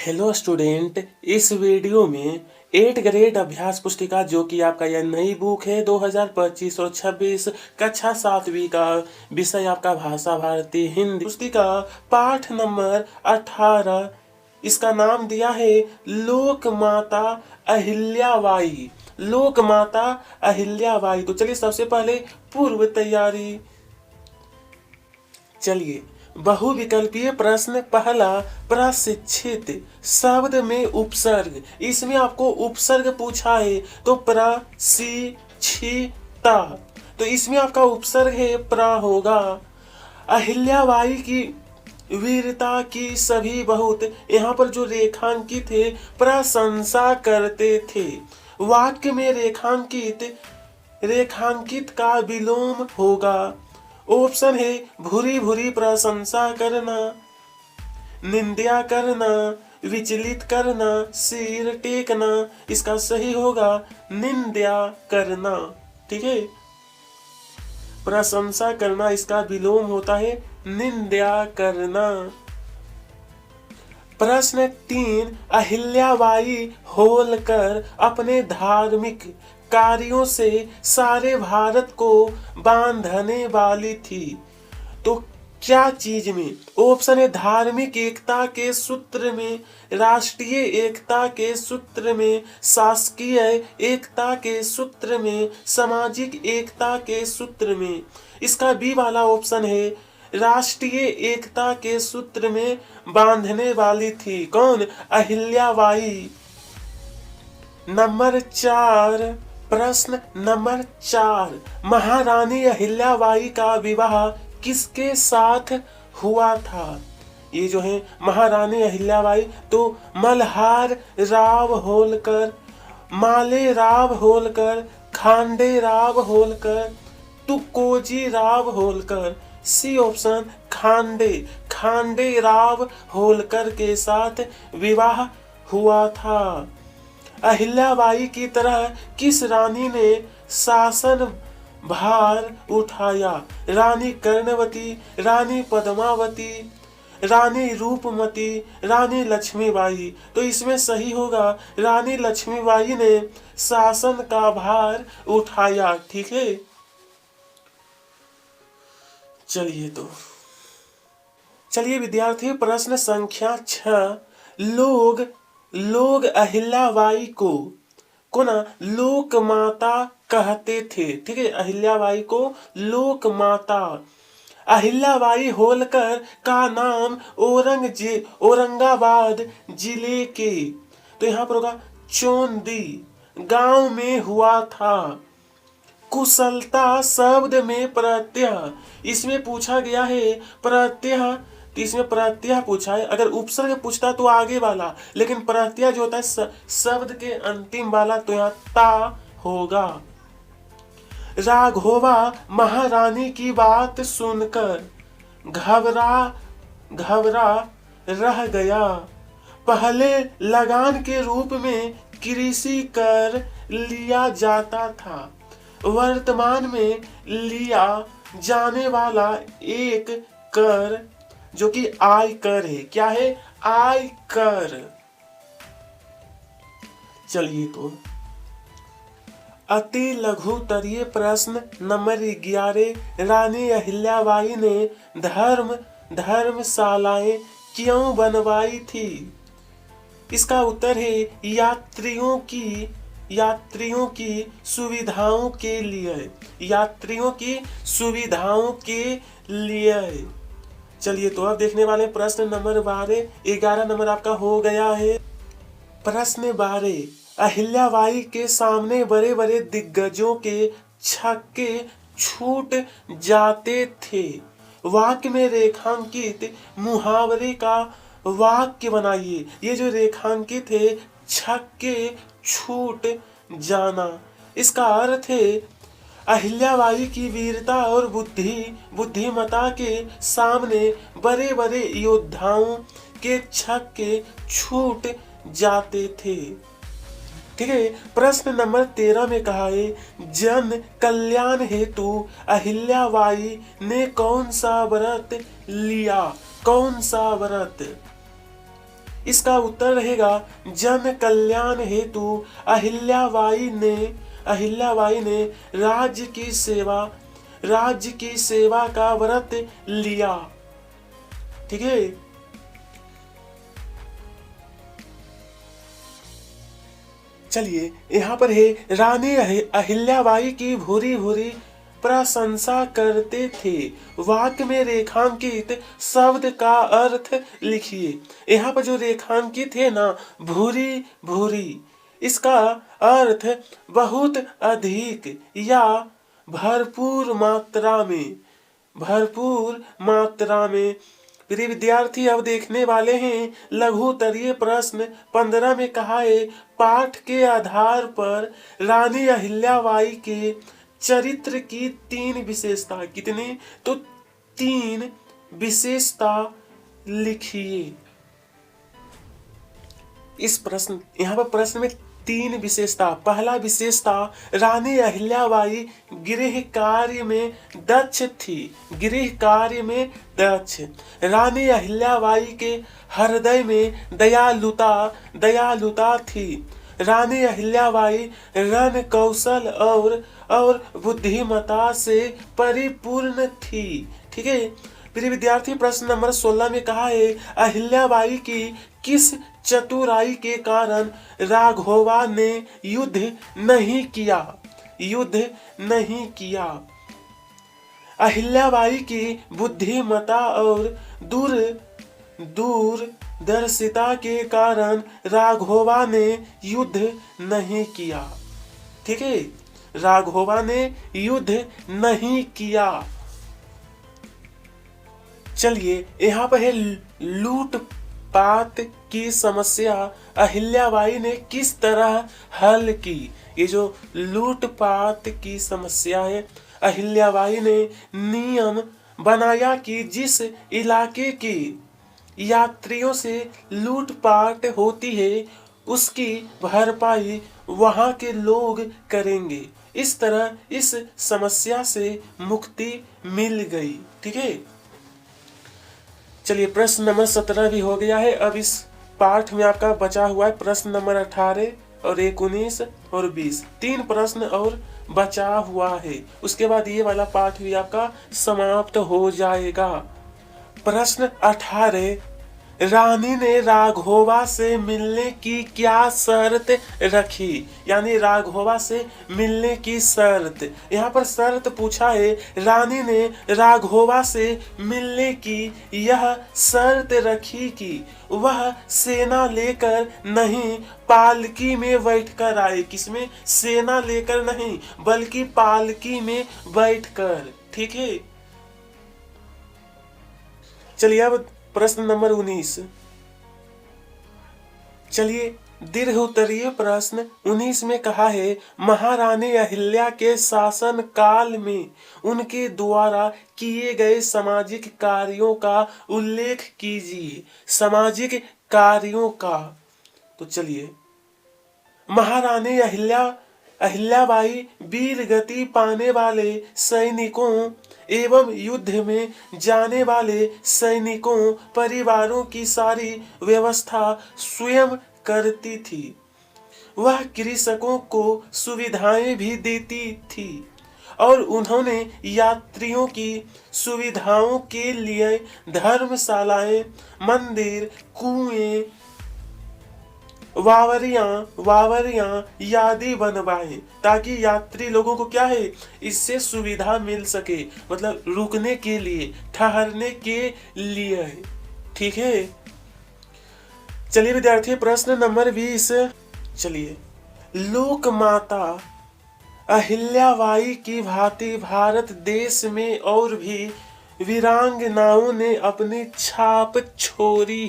Hello student, इस video में 8th grade अभ्यास पुस्तिका जो कि आपका यह नई बुक है 2025 और 26 कक्षा 7वीं का विषय आपका भाषा भारती हिंदी पुस्तिका पाठ नंबर 18। इसका नाम दिया है लोक माता अहिल्याबाई। लोक माता अहिल्याबाई। तो चलिए सबसे पहले पूर्व तैयारी। चलिए बहुविकल्पीय प्रश्न पहला, प्रशिक्षित शब्द में उपसर्ग। इसमें आपको उपसर्ग पूछा है तो प्रशिक्षिता, तो इसमें आपका उपसर्ग है प्र होगा। अहिल्याबाई की वीरता की सभी बहुत, यहाँ पर जो रेखांकित है प्रशंसा करते थे। वाक्य में रेखांकित का विलोम होगा। ऑप्शन है भूरी भूरी प्रशंसा करना, निंदा करना, विचलित करना, सिर टेकना। इसका सही होगा निंदा करना। ठीक है, प्रशंसा करना इसका विलोम होता है निंदा करना। प्रश्न 3, अहिल्याबाई होलकर अपने धार्मिक कार्यों से सारे भारत को बांधने वाली थी। तो क्या चीज में? ऑप्शन है धार्मिक एकता के सूत्र में, राष्ट्रीय एकता के सूत्र में, शासकीय एकता के सूत्र में, सामाजिक एकता के सूत्र में। इसका बी वाला ऑप्शन है राष्ट्रीय एकता के सूत्र में बांधने वाली थी। कौन? अहिल्याबाई। नंबर 4, प्रश्न नंबर 4, महारानी अहिल्याबाई का विवाह किसके साथ हुआ था? ये जो है महारानी अहिल्याबाई तो मल्हार राव होलकर, माले राव होलकर, खांडे राव होलकर, तुकोजी राव होलकर। सी ऑप्शन खांडे राव होलकर के साथ विवाह हुआ था। अहिल्याबाई की तरह किस रानी ने शासन भार उठाया? रानी कर्णवती, रानी पद्मावती, रानी रूपमती, रानी लक्ष्मीबाई। तो इसमें सही होगा रानी लक्ष्मीबाई ने शासन का भार उठाया। ठीक है, चलिए विद्यार्थी, प्रश्न संख्या 6, लोग अहिल्याबाई को ना लोक माता कहते थे। ठीक है, अहिल्याबाई को लोक माता। अहिल्याबाई होलकर का नाम औरंगाबाद जिले के, तो यहाँ पर होगा चोंदी गांव में हुआ था। कुशलता शब्द में प्रत्यय, इसमें पूछा गया है प्रत्यय, तो इसमें प्रत्यय पूछा है। अगर उपसर्ग पूछता तो आगे वाला, लेकिन प्रत्यय जो होता है शब्द के अंतिम वाला, तो यहाँ ता होगा। राघोबा महारानी की बात सुनकर घबरा रह गया। पहले लगान के रूप में कृषि कर लिया जाता था, वर्तमान में लिया जाने वाला एक कर जो कि आय कर है। क्या है? आय कर। चलिए तो अति लघुतरीय प्रश्न नंबर 11, रानी अहिल्याबाई ने धर्मशालाएं क्यों बनवाई थी? इसका उत्तर है यात्रियों की सुविधाओं के लिए, यात्रियों की सुविधाओं के लिए। चलिए तो अब देखने वाले प्रश्न नंबर 12, 11 नंबर आपका हो गया है। प्रश्न 12, अहिल्याबाई के सामने बड़े बड़े दिग्गजों के छक्के छूट जाते थे। वाक्य में रेखांकित मुहावरे का वाक्य बनाइए। ये जो रेखांकित है छक्के छूट जाना, इसका अर्थ है अहिल्याबाई की वीरता और बुद्धिमता के सामने बड़े बड़े योद्धाओं के छक्के छूट जाते थे। ठीक है, प्रश्न नंबर 13 में कहा है जन कल्याण हेतु अहिल्याबाई ने कौन सा व्रत लिया? कौन सा व्रत? इसका उत्तर रहेगा जन कल्याण हेतु अहिल्याबाई ने राज्य की सेवा का व्रत लिया। ठीक है। चलिए यहाँ पर है रानी अहिल्याबाई की भूरी भूरी प्रशंसा करते थे। वाक्य में रेखांकित शब्द का अर्थ लिखिए। यहाँ पर जो रेखांकित है ना भूरी भूरी, इसका अर्थ बहुत अधिक या भरपूर मात्रा में। प्रिय विद्यार्थी, अब देखने वाले हैं लघु उत्तरीय प्रश्न 15 में कहा है पाठ के आधार पर रानी अहिल्याबाई के चरित्र की 3 विशेषता। कितने? तो 3 विशेषता लिखिए। इस प्रश्न, यहाँ पर प्रश्न में 3 विशेषता। पहला विशेषता, रानी अहिल्याबाई गृह कार्य में दक्ष थी। रानी अहिल्याबाई के हृदय में दयालुता थी। रानी अहिल्याबाई रण कौशल और बुद्धिमता से परिपूर्ण थी। ठीक है। प्रिय विद्यार्थी, प्रश्न नंबर 16 में कहा है अहिल्याबाई की किस चतुराई के कारण राघोबा ने युद्ध नहीं किया? अहिल्याबाई की बुद्धिमता और दूरदर्शिता के कारण राघोबा ने युद्ध नहीं किया। ठीक है, राघोबा ने युद्ध नहीं किया। चलिए यहाँ पर है लूटपाट की समस्या अहिल्याबाई ने किस तरह हल की। ये जो लूटपाट की समस्या है, अहिल्याबाई ने नियम बनाया कि जिस इलाके के यात्रियों से लूटपाट होती है उसकी भरपाई वहां के लोग करेंगे। इस तरह इस समस्या से मुक्ति मिल गई। ठीक है। चलिए प्रश्न नंबर 17 भी हो गया है। अब इस पाठ में आपका बचा हुआ है प्रश्न नंबर 18 और 19 और 20। 3 प्रश्न और बचा हुआ है। उसके बाद ये वाला पाठ भी आपका समाप्त हो जाएगा। प्रश्न 18, रानी ने राघोबा से मिलने की क्या शर्त रखी? यानी राघोबा से मिलने की शर्त। यहाँ पर शर्त पूछा है, रानी ने राघोबा से मिलने की यह शर्त रखी कि वह सेना लेकर नहीं पालकी में बैठकर आए। किसमें? सेना लेकर नहीं बल्कि पालकी में बैठकर। ठीक है। चलिए अब प्रश्न नंबर 19। चलिए दीर्घ उत्तरीय प्रश्न 19 में कहा है महारानी अहिल्या के शासन काल में उनके द्वारा किए गए सामाजिक कार्यों का उल्लेख कीजिए। सामाजिक कार्यों का। तो चलिए, महारानी अहिल्याबाई वीर गति पाने वाले सैनिकों एवं युद्ध में जाने वाले सैनिकों परिवारों की सारी व्यवस्था स्वयं करती थी। वह कृषकों को सुविधाएं भी देती थी और उन्होंने यात्रियों की सुविधाओं के लिए धर्मशालाएं, मंदिर, कुएं, वावरियां यादी बनवाए ताकि यात्री लोगों को क्या है इससे सुविधा मिल सके, मतलब रुकने के लिए, ठहरने के लिए। ठीक है। चलिए विद्यार्थी प्रश्न नंबर 20। चलिए, लोक माता अहिल्याबाई की भांति भारत देश में और भी वीरांगनाओं ने अपनी छाप छोड़ी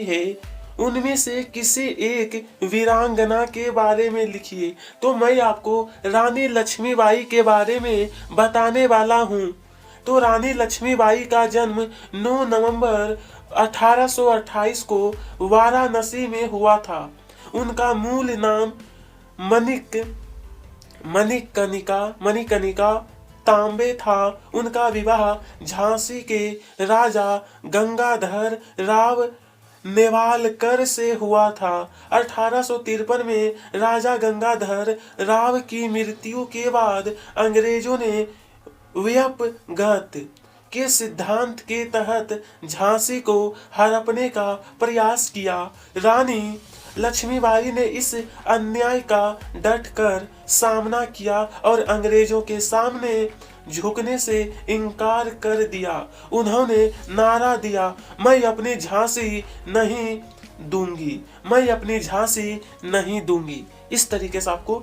है। उनमें से किसी एक वीरांगना के बारे में लिखिए। तो मैं आपको रानी लक्ष्मीबाई के बारे में बताने वाला हूँ। तो रानी लक्ष्मीबाई का जन्म 9 नवंबर 1828 को वाराणसी में हुआ था। उनका मूल नाम मणिकर्णिका तांबे था। उनका विवाह झांसी के राजा गंगाधर राव नेवालकर से हुआ था। 1853 में राजा गंगाधर राव की मृत्यु के बाद अंग्रेजों ने व्युपगत के सिद्धांत के तहत झांसी को हड़पने का प्रयास किया। रानी लक्ष्मीबाई ने इस अन्याय का डटकर सामना किया और अंग्रेजों के सामने झुकने से इनकार कर दिया। उन्होंने नारा दिया, मैं अपनी झांसी नहीं दूंगी, मैं अपनी झांसी नहीं दूंगी। इस तरीके से आपको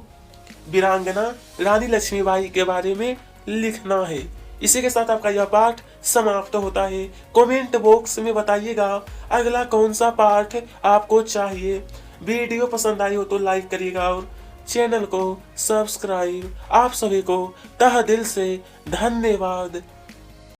वीरांगना रानी लक्ष्मीबाई के बारे में लिखना है। इसी के साथ आपका यह पाठ समाप्त होता है। कमेंट बॉक्स में बताइएगा अगला कौन सा पाठ आपको चाहिए। वीडियो पसंद आई हो तो लाइक करिएगा और चैनल को सब्सक्राइब। आप सभी को तहे दिल से धन्यवाद।